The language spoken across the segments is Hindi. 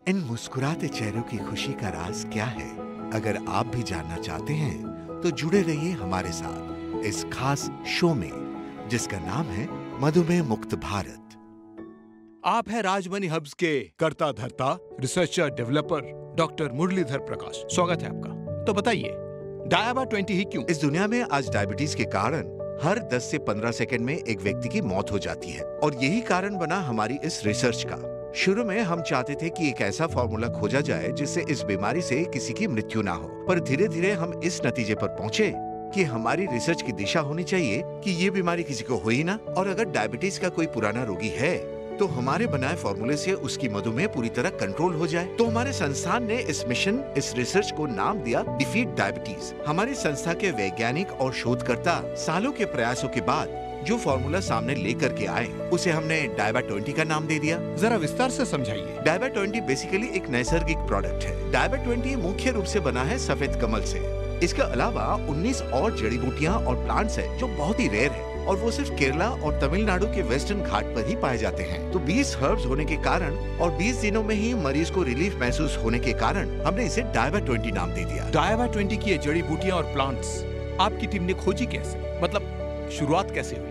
इन मुस्कुराते चेहरों की खुशी का राज क्या है? अगर आप भी जानना चाहते हैं तो जुड़े रहिए हमारे साथ इस खास शो में जिसका नाम है मधुमेह मुक्त भारत। आप है राजमनी हब्स के कर्ता धर्ता रिसर्चर डेवलपर डॉक्टर मुरलीधर प्रकाश। स्वागत है आपका। तो बताइए डायबा 20 ही क्यों? इस दुनिया में आज डायबिटीज के कारण हर 10 से 15 सेकंड में एक व्यक्ति की मौत हो जाती है और यही कारण बना हमारी इस रिसर्च का। शुरू में हम चाहते थे कि एक ऐसा फॉर्मूला खोजा जाए जिससे इस बीमारी से किसी की मृत्यु ना हो, पर धीरे धीरे हम इस नतीजे पर पहुंचे कि हमारी रिसर्च की दिशा होनी चाहिए कि ये बीमारी किसी को हो ही ना, और अगर डायबिटीज का कोई पुराना रोगी है तो हमारे बनाए फॉर्मूले से उसकी मधुमेह पूरी तरह कंट्रोल हो जाए। तो हमारे संस्थान ने इस मिशन, इस रिसर्च को नाम दिया डिफीट डायबिटीज। हमारी संस्था के वैज्ञानिक और शोधकर्ता सालों के प्रयासों के बाद जो फॉर्मूला सामने लेकर के आए उसे हमने डायबा 20 का नाम दे दिया। जरा विस्तार से समझाइए। डायबा 20 बेसिकली एक नैसर्गिक प्रोडक्ट है। डायबा 20 मुख्य रूप से बना है सफेद कमल से। इसके अलावा 19 और जड़ी बूटियां और प्लांट्स हैं जो बहुत ही रेयर है और वो सिर्फ केरला और तमिलनाडु के वेस्टर्न घाट पर ही पाए जाते हैं। तो 20 हर्ब्स होने के कारण और 20 दिनों में ही मरीज को रिलीफ महसूस होने के कारण हमने इसे डायबा 20 नाम दे दिया। डायबा 20 की ये जड़ी बूटियां और प्लांट्स आपकी टीम ने खोजी कैसे? मतलब शुरुआत कैसे हुई?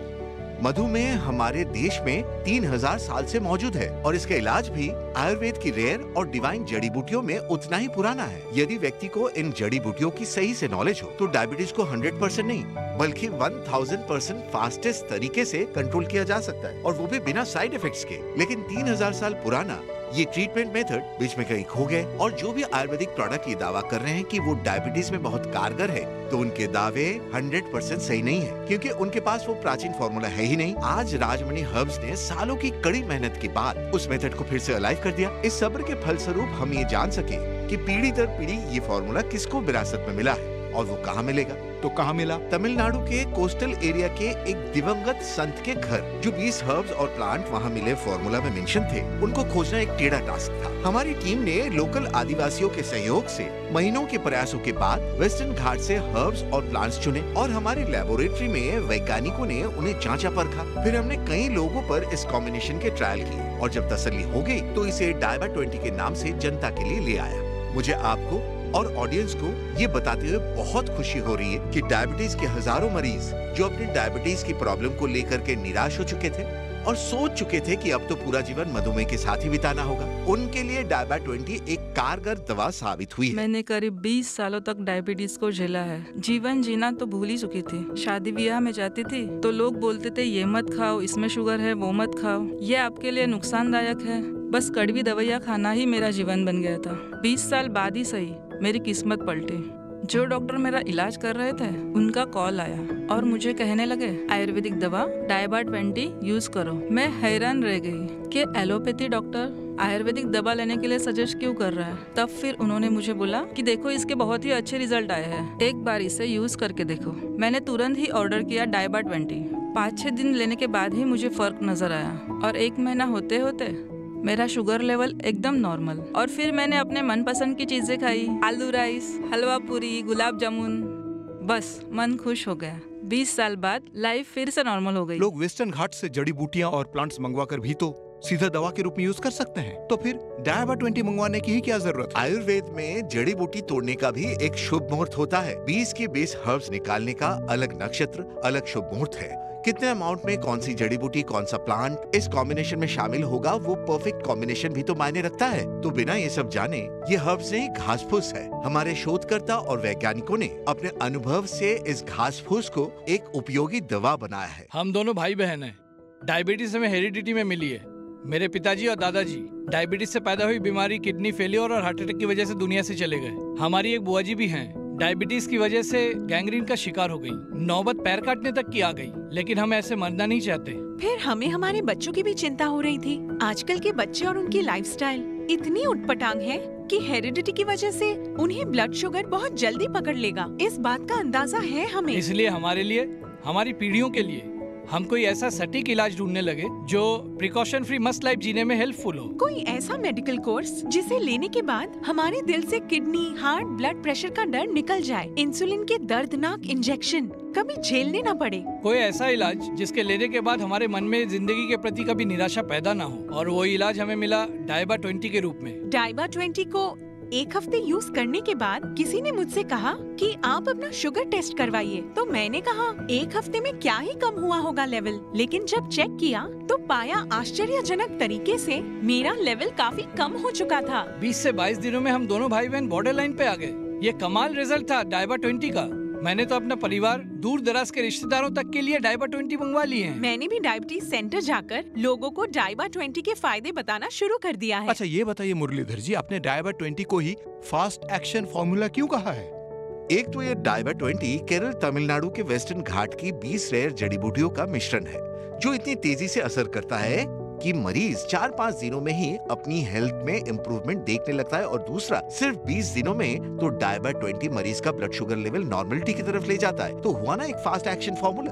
मधुमेह हमारे देश में 3000 साल से मौजूद है और इसका इलाज भी आयुर्वेद की रेयर और डिवाइन जड़ी बूटियों में उतना ही पुराना है। यदि व्यक्ति को इन जड़ी बूटियों की सही से नॉलेज हो तो डायबिटीज को 100% नहीं बल्कि 1000% फास्टेस्ट तरीके से कंट्रोल किया जा सकता है, और वो भी बिना साइड इफेक्ट्स के। लेकिन 3000 साल पुराना ये ट्रीटमेंट मेथड बीच में कहीं खो गए, और जो भी आयुर्वेदिक प्रोडक्ट ये दावा कर रहे हैं कि वो डायबिटीज में बहुत कारगर है, तो उनके दावे 100% सही नहीं है, क्योंकि उनके पास वो प्राचीन फॉर्मूला है ही नहीं। आज राजमनी हर्ब्स ने सालों की कड़ी मेहनत के बाद उस मेथड को फिर से अलाइव कर दिया। इस सब्र के फलस्वरूप हम ये जान सके कि पीढ़ी दर पीढ़ी ये फॉर्मूला किसको विरासत में मिला है और वो कहाँ मिलेगा। तो कहाँ मिला? तमिलनाडु के कोस्टल एरिया के एक दिवंगत संत के घर जो 20 हर्ब्स और प्लांट वहाँ मिले फॉर्मूला में मेंशन थे, उनको खोजना एक टेढ़ा टास्क था। हमारी टीम ने लोकल आदिवासियों के सहयोग से महीनों के प्रयासों के बाद वेस्टर्न घाट से हर्ब्स और प्लांट्स चुने और हमारी लेबोरेटरी में वैज्ञानिकों ने उन्हें जांचा परखा। फिर हमने कई लोगों पर इस कॉम्बिनेशन के ट्रायल किए और जब तसल्ली हो गई तो इसे डायबा 20 के नाम से जनता के लिए ले आया। मुझे आपको और ऑडियंस को ये बताते हुए बहुत खुशी हो रही है कि डायबिटीज के हजारों मरीज जो अपनी डायबिटीज की प्रॉब्लम को लेकर के निराश हो चुके थे और सोच चुके थे कि अब तो पूरा जीवन मधुमेह के साथ ही बिताना होगा, उनके लिए डायबा 20 एक कारगर दवा साबित हुई है। मैंने करीब 20 सालों तक डायबिटीज को झेला है। जीवन जीना तो भूल ही चुकी थी। शादी ब्याह में जाती थी तो लोग बोलते थे ये मत खाओ, इसमें शुगर है, वो मत खाओ, ये आपके लिए नुकसानदायक है। बस कड़वी दवाइयाँ खाना ही मेरा जीवन बन गया था। 20 साल बाद ही सही मेरी किस्मत पलटी। जो डॉक्टर मेरा इलाज कर रहे थे उनका कॉल आया और मुझे कहने लगे आयुर्वेदिक दवा डायबा 20 यूज करो। मैं हैरान रह गई कि एलोपैथी डॉक्टर आयुर्वेदिक दवा लेने के लिए सजेस्ट क्यों कर रहा है। तब फिर उन्होंने मुझे बोला कि देखो इसके बहुत ही अच्छे रिजल्ट आए हैं, एक बार इसे यूज करके देखो। मैंने तुरंत ही ऑर्डर किया डायबा 20। 5-6 दिन लेने के बाद ही मुझे फर्क नजर आया और 1 महीना होते होते मेरा शुगर लेवल एकदम नॉर्मल। और फिर मैंने अपने मनपसंद की चीजें खाई, आलू राइस, हलवा पूरी, गुलाब जामुन, बस मन खुश हो गया। 20 साल बाद लाइफ फिर से नॉर्मल हो गई। लोग वेस्टर्न घाट से जड़ी बूटियां और प्लांट्स मंगवाकर भी तो सीधा दवा के रूप में यूज कर सकते हैं, तो फिर डायबा 20 मंगवाने की ही क्या जरूरत है? आयुर्वेद में जड़ी बूटी तोड़ने का भी एक शुभ मुहूर्त होता है। 20 के 20 हर्ब्स निकालने का अलग नक्षत्र, अलग शुभ मुहूर्त है। कितने अमाउंट में कौन सी जड़ी बूटी, कौन सा प्लांट इस कॉम्बिनेशन में शामिल होगा, वो परफेक्ट कॉम्बिनेशन भी तो मायने रखता है। तो बिना ये सब जाने ये हर्ब्स नहीं घास फूस है। हमारे शोधकर्ता और वैज्ञानिकों ने अपने अनुभव से इस घास फूस को एक उपयोगी दवा बनाया है। हम दोनों भाई बहन हैं। डायबिटीज हमें हेरिडिटी में मिली है। मेरे पिताजी और दादाजी डायबिटीज से पैदा हुई बीमारी, किडनी फेलियर और हार्ट अटैक की वजह से दुनिया से चले गए। हमारी एक बुआ जी भी हैं, डायबिटीज की वजह से गैंग्रीन का शिकार हो गई, नौबत पैर काटने तक की आ गई। लेकिन हम ऐसे मरना नहीं चाहते। फिर हमें हमारे बच्चों की भी चिंता हो रही थी। आजकल के बच्चे और उनकी लाइफस्टाइल इतनी उटपटांग है कि हेरिडिटी की वजह से उन्हें ब्लड शुगर बहुत जल्दी पकड़ लेगा। इस बात का अंदाजा है हमें। इसलिए हमारे लिए, हमारी पीढ़ियों के लिए हम कोई ऐसा सटीक इलाज ढूंढने लगे जो प्रिकॉशन फ्री मस्त लाइफ जीने में हेल्पफुल हो। कोई ऐसा मेडिकल कोर्स जिसे लेने के बाद हमारे दिल से किडनी, हार्ट, ब्लड प्रेशर का डर निकल जाए, इंसुलिन के दर्दनाक इंजेक्शन कभी झेलने न पड़े। कोई ऐसा इलाज जिसके लेने के बाद हमारे मन में जिंदगी के प्रति कभी निराशा पैदा ना हो, और वो इलाज हमें मिला डाइबा 20 के रूप में। डाइबा 20 को 1 हफ्ते यूज करने के बाद किसी ने मुझसे कहा कि आप अपना शुगर टेस्ट करवाइए, तो मैंने कहा 1 हफ्ते में क्या ही कम हुआ होगा लेवल, लेकिन जब चेक किया तो पाया आश्चर्यजनक तरीके से मेरा लेवल काफी कम हो चुका था। 20 से 22 दिनों में हम दोनों भाई बहन बॉर्डर लाइन पे आ गए। ये कमाल रिजल्ट था डाइबा 20 का। मैंने तो अपना परिवार, दूर दराज के रिश्तेदारों तक के लिए डाइबा 20 मंगवा लिए हैं। मैंने भी डायबिटीज सेंटर जाकर लोगों को डाइबा 20 के फायदे बताना शुरू कर दिया है। अच्छा ये बताइए मुरलीधर जी, आपने डाइबा 20 को ही फास्ट एक्शन फॉर्मूला क्यों कहा है? एक तो ये डाइबा 20 केरल तमिलनाडु के वेस्टर्न घाट की 20 रेयर जड़ी बूटियों का मिश्रण है, जो इतनी तेजी से असर करता है कि मरीज 4-5 दिनों में ही अपनी हेल्थ में इंप्रूवमेंट देखने लगता है, और दूसरा सिर्फ 20 दिनों में तो डाइबा 20 मरीज का ब्लड शुगर लेवल नॉर्मलिटी की तरफ ले जाता है। तो हुआ ना एक फास्ट एक्शन फॉर्मूला।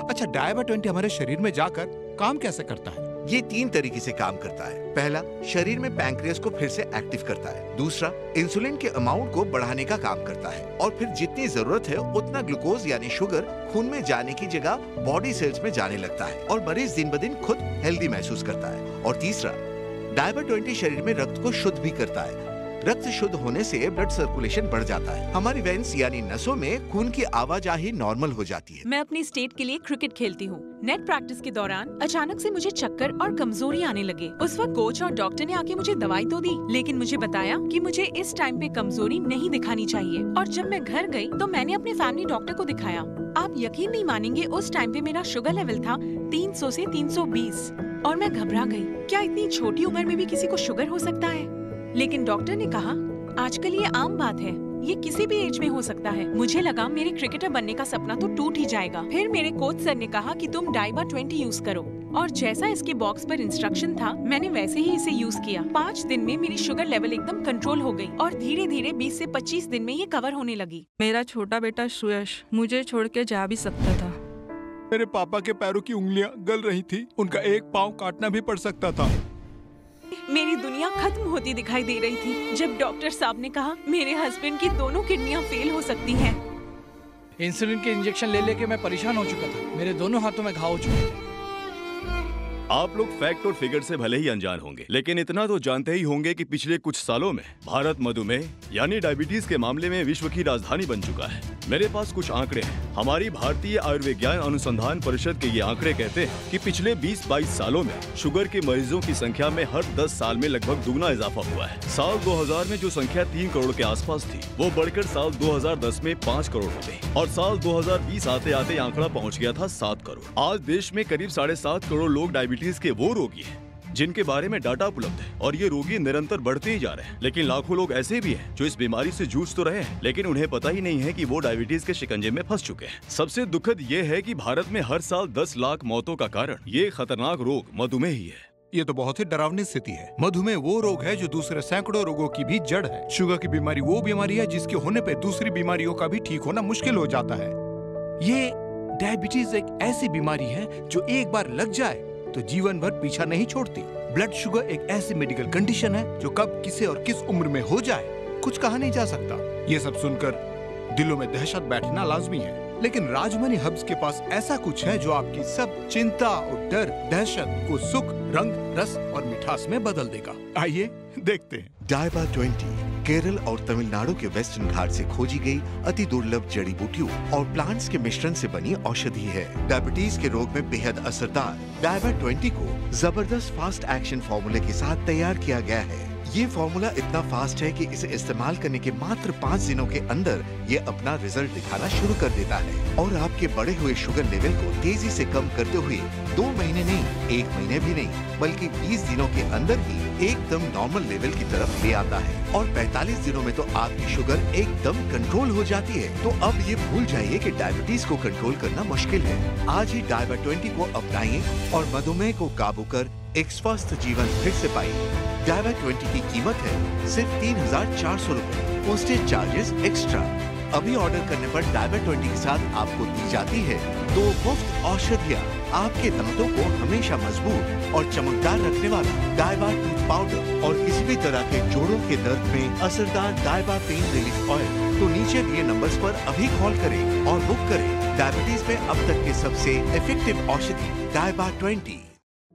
अच्छा डाइबा 20 हमारे शरीर में जाकर काम कैसे करता है? ये 3 तरीके से काम करता है। पहला, शरीर में पैंक्रियास को फिर से एक्टिव करता है। दूसरा, इंसुलिन के अमाउंट को बढ़ाने का काम करता है, और फिर जितनी जरूरत है उतना ग्लूकोज यानी शुगर खून में जाने की जगह बॉडी सेल्स में जाने लगता है, और मरीज दिन ब दिन खुद हेल्दी महसूस करता है। और तीसरा, डाइबा 20 शरीर में रक्त को शुद्ध भी करता है। रक्त शुद्ध होने से ब्लड सर्कुलेशन बढ़ जाता है, हमारी वेन्स यानी नसों में खून की आवाजाही नॉर्मल हो जाती है। मैं अपनी स्टेट के लिए क्रिकेट खेलती हूँ। नेट प्रैक्टिस के दौरान अचानक से मुझे चक्कर और कमजोरी आने लगे। उस वक्त कोच और डॉक्टर ने आके मुझे दवाई तो दी, लेकिन मुझे बताया कि मुझे इस टाइम पे कमजोरी नहीं दिखानी चाहिए। और जब मैं घर गई तो मैंने अपने फैमिली डॉक्टर को दिखाया। आप यकीन नहीं मानेंगे, उस टाइम पे मेरा शुगर लेवल था 300 से 320 और मैं घबरा गई। क्या इतनी छोटी उम्र में भी किसी को शुगर हो सकता है? लेकिन डॉक्टर ने कहा आजकल ये आम बात है, ये किसी भी एज में हो सकता है। मुझे लगा मेरे क्रिकेटर बनने का सपना तो टूट ही जाएगा। फिर मेरे कोच सर ने कहा कि तुम डाइबा 20 यूज करो, और जैसा इसके बॉक्स पर इंस्ट्रक्शन था मैंने वैसे ही इसे यूज किया। 5 दिन में मेरी शुगर लेवल एकदम कंट्रोल हो गई, और धीरे धीरे 20 से 25 दिन में ये कवर होने लगी। मेरा छोटा बेटा सुयश मुझे छोड़ के जा भी सकता था। मेरे पापा के पैरों की उंगलियां गल रही थी, उनका एक पाँव काटना भी पड़ सकता था। मेरी दुनिया खत्म होती दिखाई दे रही थी जब डॉक्टर साहब ने कहा मेरे हस्बैंड की दोनों किडनियां फेल हो सकती हैं। इंसुलिन के इंजेक्शन ले लेके मैं परेशान हो चुका था। मेरे दोनों हाथों में घाव हो चुके थे। आप लोग फैक्ट और फिगर से भले ही अनजान होंगे, लेकिन इतना तो जानते ही होंगे कि पिछले कुछ सालों में भारत मधुमेह यानी डायबिटीज के मामले में विश्व की राजधानी बन चुका है। मेरे पास कुछ आंकड़े हैं। हमारी भारतीय आयुर्विज्ञान अनुसंधान परिषद के ये आंकड़े कहते हैं कि पिछले 20-22 सालों में शुगर के मरीजों की संख्या में हर 10 साल में लगभग दुगना इजाफा हुआ है। साल 2000 में जो संख्या 3 करोड़ के आसपास थी, वो बढ़कर साल 2010 में 5 करोड़ हो गई, और साल 2020 आते आते आंकड़ा पहुँच गया था 7 करोड़। आज देश में करीब 7.5 करोड़ लोग डायबिटीज के वो रोगी हैं जिनके बारे में डाटा उपलब्ध है, और ये रोगी निरंतर बढ़ते ही जा रहे हैं। लेकिन लाखों लोग ऐसे भी हैं जो इस बीमारी से जूझ तो रहे हैं, लेकिन उन्हें पता ही नहीं है कि वो डायबिटीज के शिकंजे में फंस चुके हैं। सबसे दुखद ये है कि भारत में हर साल 10 लाख मौतों का कारण ये खतरनाक रोग मधुमेह ही है। ये तो बहुत ही डरावनी स्थिति है। मधुमेह वो रोग है जो दूसरे सैकड़ों रोगों की भी जड़ है। शुगर की बीमारी वो बीमारी है जिसके होने पे दूसरी बीमारियों का भी ठीक होना मुश्किल हो जाता है। ये डायबिटीज एक ऐसी बीमारी है जो एक बार लग जाए तो जीवन भर पीछा नहीं छोड़ती। ब्लड शुगर एक ऐसी मेडिकल कंडीशन है जो कब किसे और किस उम्र में हो जाए कुछ कहा नहीं जा सकता। ये सब सुनकर दिलों में दहशत बैठना लाजमी है, लेकिन राजमनी हब्स के पास ऐसा कुछ है जो आपकी सब चिंता और डर, दहशत को सुख, रंग, रस और मिठास में बदल देगा। आइए देखते हैं। डाइबा 20 केरल और तमिलनाडु के वेस्टर्न घाट से खोजी गई अति दुर्लभ जड़ी बूटियों और प्लांट्स के मिश्रण से बनी औषधि है। डायबिटीज के रोग में बेहद असरदार डाइबा 20 को जबरदस्त फास्ट एक्शन फॉर्मूले के साथ तैयार किया गया है। ये फॉर्मूला इतना फास्ट है कि इसे इस्तेमाल करने के मात्र 5 दिनों के अंदर ये अपना रिजल्ट दिखाना शुरू कर देता है, और आपके बढ़े हुए शुगर लेवल को तेजी से कम करते हुए 2 महीने नहीं, 1 महीने भी नहीं, बल्कि 20 दिनों के अंदर ही एकदम नॉर्मल लेवल की तरफ ले आता है, और 45 दिनों में तो आपकी शुगर एकदम कंट्रोल हो जाती है। तो अब ये भूल जाइए कि डायबिटीज को कंट्रोल करना मुश्किल है। आज ही डाइबा 20 को अपनाइए और मधुमेह को काबू कर एक स्वस्थ जीवन फिर से पाइए। डाइबा 20 की कीमत है सिर्फ 3,400 रुपए, पोस्टेज चार्जेस एक्स्ट्रा। अभी ऑर्डर करने पर डाइबा 20 के साथ आपको दी जाती है 2 मुफ्त औषधियाँ आपके दांतों को हमेशा मजबूत और चमकदार रखने वाला डायबा टूथ पाउडर और किसी भी तरह के जोड़ों के दर्द में असरदार डायबा पेन रिलीफ ऑयल। तो नीचे दिए नंबर्स पर अभी कॉल करें और बुक करें डायबिटीज में अब तक के सबसे इफेक्टिव औषधि डायबा 20।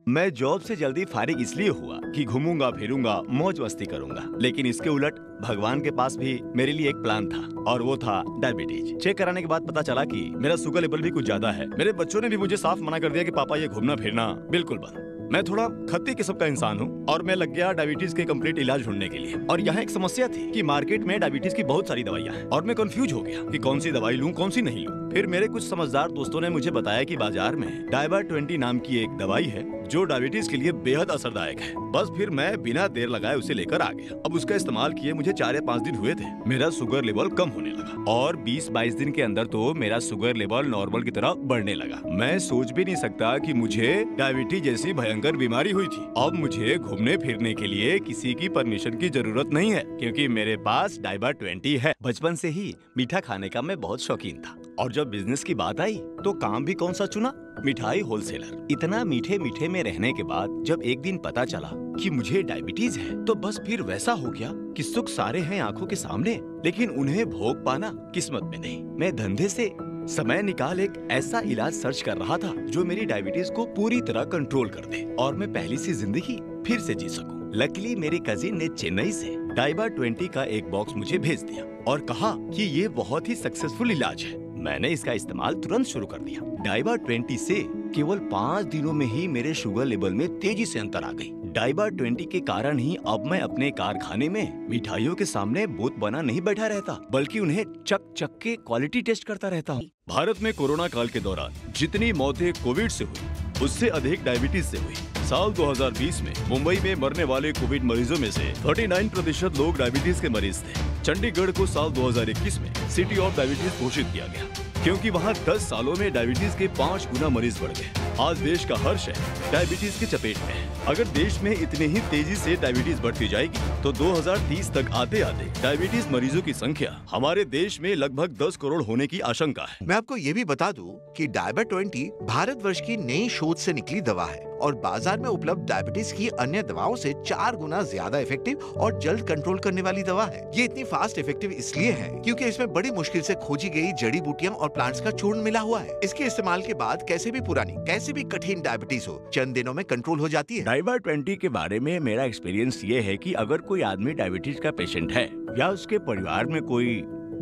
मैं जॉब से जल्दी फारिग इसलिए हुआ कि घूमूंगा फिरूंगा मौज मस्ती करूंगा, लेकिन इसके उलट भगवान के पास भी मेरे लिए एक प्लान था और वो था डायबिटीज। चेक कराने के बाद पता चला कि मेरा शुगर लेवल भी कुछ ज्यादा है। मेरे बच्चों ने भी मुझे साफ मना कर दिया कि पापा ये घूमना फिरना बिल्कुल बंद। मैं थोड़ा खत्ती किस्म का इंसान हूँ और मैं लग गया डायबिटीज के कंप्लीट इलाज ढूंढने के लिए। और यहाँ एक समस्या थी कि मार्केट में डायबिटीज की बहुत सारी दवाइयाँ हैं और मैं कंफ्यूज हो गया कि कौन सी दवाई लूँ कौन सी नहीं लूँ। फिर मेरे कुछ समझदार दोस्तों ने मुझे बताया कि बाजार में डायबा 20 नाम की एक दवाई है जो डायबिटीज के लिए बेहद असरदायक है। बस फिर मैं बिना देर लगाए उसे लेकर आ गया। अब उसका इस्तेमाल किए मुझे 4 या 5 दिन हुए थे। मेरा शुगर लेवल कम होने लगा और 20-22 दिन के अंदर तो मेरा शुगर लेवल नॉर्मल की तरह बढ़ने लगा। मैं सोच भी नहीं सकता कि मुझे डायबिटीज जैसी भयंकर बीमारी हुई थी। अब मुझे घूमने फिरने के लिए किसी की परमिशन की जरूरत नहीं है क्योंकि मेरे पास डायबा 20 है। बचपन से ही मीठा खाने का मैं बहुत शौकीन था और जब बिजनेस की बात आई तो काम भी कौन सा चुना, मिठाई होलसेलर। इतना मीठे मीठे में रहने के बाद जब एक दिन पता चला कि मुझे डायबिटीज है तो बस फिर वैसा हो गया कि सुख सारे हैं आंखों के सामने लेकिन उन्हें भोग पाना किस्मत में नहीं। मैं धंधे से समय निकाल एक ऐसा इलाज सर्च कर रहा था जो मेरी डायबिटीज को पूरी तरह कंट्रोल कर दे और मैं पहली सी जिंदगी फिर से जी सकूं। लकीली मेरी कजिन ने चेन्नई से डायबा 20 का एक बॉक्स मुझे भेज दिया और कहा कि ये बहुत ही सक्सेसफुल इलाज है। मैंने इसका इस्तेमाल तुरंत शुरू कर दिया। डायबा 20 से केवल 5 दिनों में ही मेरे शुगर लेवल में तेजी से अंतर आ गई। डायबा 20 के कारण ही अब मैं अपने कारखाने में मिठाइयों के सामने बूथ बना नहीं बैठा रहता बल्कि उन्हें चक चक के क्वालिटी टेस्ट करता रहता हूँ। भारत में कोरोना काल के दौरान जितनी मौतें कोविड से हुई उससे अधिक डायबिटीज से हुई। साल 2020 में मुंबई में मरने वाले कोविड मरीजों में से 39% लोग डायबिटीज के मरीज थे। चंडीगढ़ को साल 2021 में सिटी ऑफ डायबिटीज घोषित किया गया क्योंकि वहाँ 10 सालों में डायबिटीज के 5 गुना मरीज बढ़ गए। आज देश का हर शहर डायबिटीज की चपेट में है। अगर देश में इतनी ही तेजी से डायबिटीज बढ़ती जाएगी तो 2030 तक आते आते डायबिटीज मरीजों की संख्या हमारे देश में लगभग 10 करोड़ होने की आशंका है। मैं आपको ये भी बता दूं कि डायबा 20 भारतवर्ष की नई शोध से निकली दवा है और बाजार में उपलब्ध डायबिटीज की अन्य दवाओं से 4 गुना ज्यादा इफेक्टिव और जल्द कंट्रोल करने वाली दवा है। ये इतनी फास्ट इफेक्टिव इसलिए है क्योंकि इसमें बड़ी मुश्किल से खोजी गई जड़ी बूटियां और प्लांट्स का चूर्ण मिला हुआ है। इसके इस्तेमाल के बाद कैसे भी पुरानी कैसे भी कठिन डायबिटीज हो चंद दिनों में कंट्रोल हो जाती है। डायबा 20 के बारे में मेरा एक्सपीरियंस ये है कि अगर कोई आदमी डायबिटीज का पेशेंट है या उसके परिवार में कोई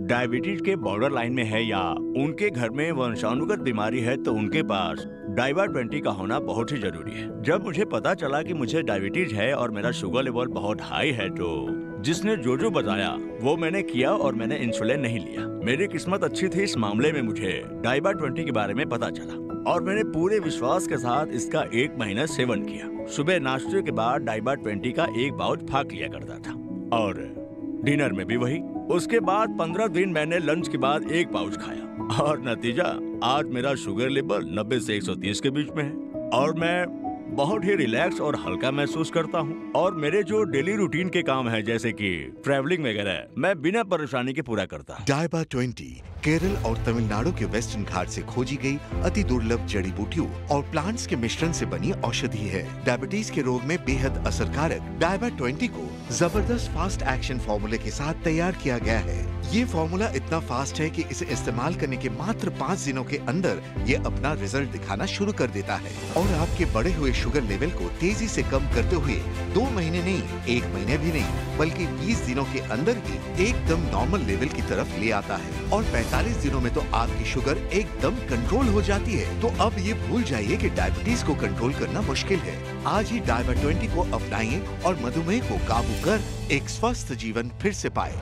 डायबिटीज के बॉर्डर लाइन में है या उनके घर में वंशानुगत बीमारी है तो उनके पास डायबा 20 का होना बहुत ही जरूरी है। जब मुझे पता चला कि मुझे डायबिटीज है और मेरा शुगर लेवल बहुत हाई है तो जिसने जो जो बताया वो मैंने किया और मैंने इंसुलिन नहीं लिया। मेरी किस्मत अच्छी थी इस मामले में मुझे डायबा 20 के बारे में पता चला और मैंने पूरे विश्वास के साथ इसका 1 महीना सेवन किया। सुबह नाश्ते के बाद डायबा 20 का एक पाउच फाक लिया करता था और डिनर में भी वही। उसके बाद 15 दिन मैंने लंच के बाद एक पाउच खाया और नतीजा आज मेरा शुगर लेवल 90 से 130 के बीच में है और मैं बहुत ही रिलैक्स और हल्का महसूस करता हूँ। और मेरे जो डेली रूटीन के काम है जैसे कि ट्रैवलिंग वगैरह मैं बिना परेशानी के पूरा करता हूँ। डायबा 20 केरल और तमिलनाडु के वेस्टर्न घाट से खोजी गई अति दुर्लभ जड़ी बूटियों और प्लांट्स के मिश्रण से बनी औषधि है। डायबिटीज के रोग में बेहद असरकारक डायबा 20 को जबरदस्त फास्ट एक्शन फॉर्मूले के साथ तैयार किया गया है। ये फॉर्मूला इतना फास्ट है कि इसे इस्तेमाल करने के मात्र 5 दिनों के अंदर ये अपना रिजल्ट दिखाना शुरू कर देता है और आपके बढ़े हुए शुगर लेवल को तेजी से कम करते हुए 2 महीने नहीं, 1 महीने भी नहीं, बल्कि 20 दिनों के अंदर ही एकदम नॉर्मल लेवल की तरफ ले आता है और 45 दिनों में तो आपकी शुगर एकदम कंट्रोल हो जाती है। तो अब ये भूल जाइए कि डायबिटीज को कंट्रोल करना मुश्किल है। आज ही डायबा 20 को अपनाइए और मधुमेह को काबू कर एक स्वस्थ जीवन फिर से पाए।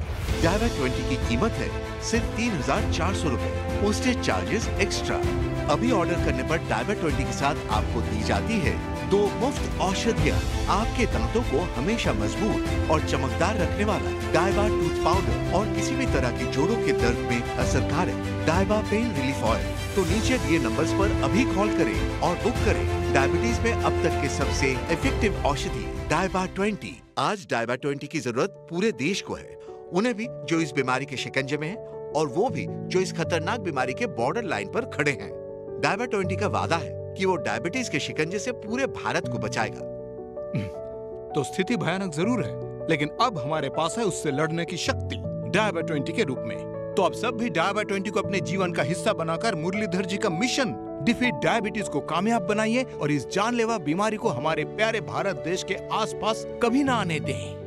डायबा 20 की कीमत है सिर्फ 3,400 रूपए, पोस्टेज चार्जेस एक्स्ट्रा। अभी ऑर्डर करने पर डायबा 20 के साथ आपको दी जाती है 2 मुफ्त औषधियाँ आपके दांतों को हमेशा मजबूत और चमकदार रखने वाला डायबा टूथ पाउडर और किसी भी तरह के जोड़ों के दर्द में असरकारक डायबा पेन रिलीफ ऑयल। तो नीचे दिए नंबर्स पर अभी कॉल करें और बुक करें डायबिटीज में अब तक के सबसे इफेक्टिव औषधि डायबा 20। आज डायबा 20 की जरूरत पूरे देश को है, उन्हें भी जो इस बीमारी के शिकंजे में है और वो भी जो इस खतरनाक बीमारी के बॉर्डर लाइन पर खड़े हैं। डायबा 20 का वादा है कि वो डायबिटीज के शिकंजे से पूरे भारत को बचाएगा। तो स्थिति भयानक जरूर है, लेकिन अब हमारे पास है उससे लड़ने की शक्ति डायबा 20 के रूप में। तो अब सब भी डायबा 20 को अपने जीवन का हिस्सा बनाकर मुरलीधर जी का मिशन डिफीट डायबिटीज को कामयाब बनाइए और इस जानलेवा बीमारी को हमारे प्यारे भारत देश के आसपास कभी ना आने दें।